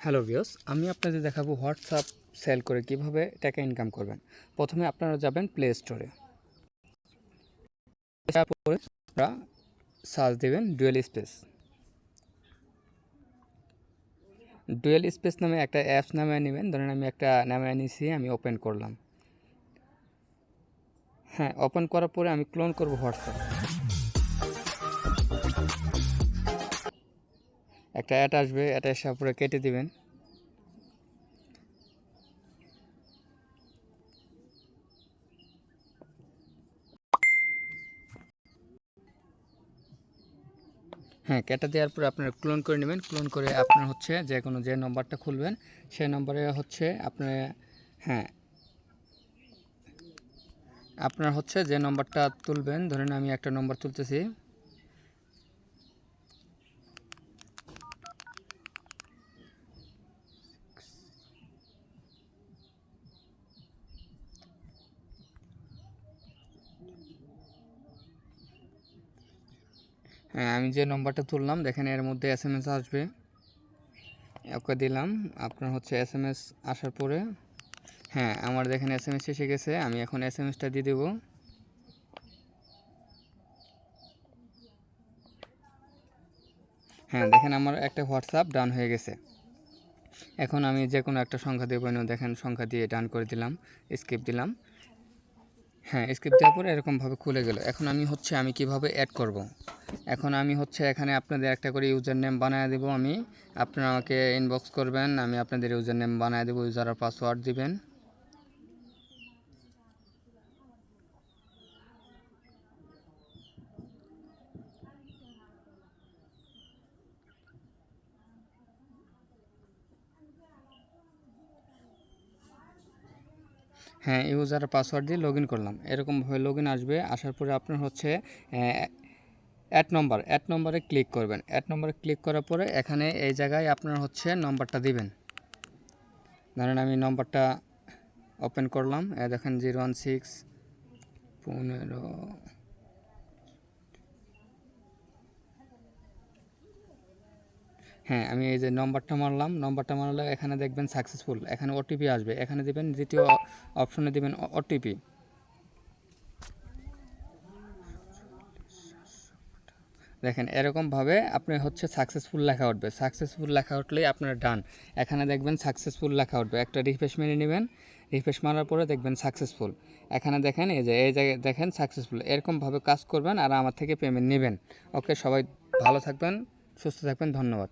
Hello viewers, আমি আপনাদের দেখাবো হোয়াটসঅ্যাপ সেল করে কিভাবে টাকা ইনকাম করবেন। প্রথমে আপনারা যাবেন প্লে স্টোরে, তারপরে আপনারা সার্চ দেবেন ডুয়েল স্পেস নামে একটা অ্যাপস নামে নেবেন। ধরেন আমি একটা নামে নিয়েছি, আমি ওপেন করলাম। হ্যাঁ, ওপেন করার পরে আমি ক্লোন করব হোয়াটসঅ্যাপ। একটা অ্যাড আসবে, অ্যাড আসার পরে কেটে দিবেন। হ্যাঁ, কেটে দেওয়ার পরে আপনারা ক্লোন করে নেবেন। ক্লোন করে আপনার হচ্ছে যে নম্বরটা খুলবেন সেই নম্বরে হচ্ছে আপনার হ্যাঁ আপনার হচ্ছে যে নম্বরটা তুলবেন, ধরেন আমি একটা নম্বর তুলতেছি। হ্যাঁ, আমি যে নম্বরটা তুললাম দেখেন এর মধ্যে এসএমএস আসবে। ওকে দিলাম। আপনার হচ্ছে এসএমএস আসার পরে হ্যাঁ আমার দেখেন এসএমএস এসে গেছে। আমি এখন এসএমএসটা দিয়ে দেবো। হ্যাঁ, দেখেন আমার একটা হোয়াটসঅ্যাপ ডান হয়ে গেছে। এখন আমি যে কোনো একটা সংখ্যা দেবো, দেখেন সংখ্যা দিয়ে ডান করে দিলাম, স্কিপ দিলাম। হ্যাঁ, স্কিপ দেওয়ার পরে এরকমভাবে খুলে গেল। এখন আমি কিভাবে অ্যাড করব। এখন আমি এখানে আপনাদের একটা করে ইউজার নেম বানিয়ে দেবো। আপনারা আমাকে ইনবক্স করবেন, আমি আপনাদের ইউজার নেম বানিয়ে দেবো। ইউজার আর পাসওয়ার্ড দিবেন। হ্যাঁ, ইউজার আর পাসওয়ার্ড দিয়ে লগ ইন করলাম। এরকমভাবে লগ ইন আসবে। আসার পরে আপনার অ্যাড নম্বরে ক্লিক করবেন। অ্যাড নম্বরে ক্লিক করার পরে এখানে এই জায়গায় আপনার নম্বরটা দিবেন। ধরেন আমি নম্বরটা ওপেন করলাম। দেখেন 01615। হ্যাঁ, আমি এই যে নম্বরটা মারলে এখানে দেখবেন সাকসেসফুল, এখানে ওটিপি আসবে। এখানে দিবেন, দ্বিতীয় অপশনে দিবেন ওটিপি। দেখেন এরকমভাবে আপনি সাকসেসফুল লেখা উঠবে। সাকসেসফুল লেখা উঠলেই আপনার ডান। এখানে দেখবেন সাকসেসফুল লেখা উঠবে। একটা রিফ্রেশ মেরে নেবেন। রিফ্রেশ মারার পরে দেখবেন সাকসেসফুল। এখানে দেখেন এই জায়গায় দেখেন সাকসেসফুল। এরকমভাবে কাজ করবেন আর আমার থেকে পেমেন্ট নেবেন। ওকে, সবাই ভালো থাকবেন, সুস্থ থাকবেন। ধন্যবাদ।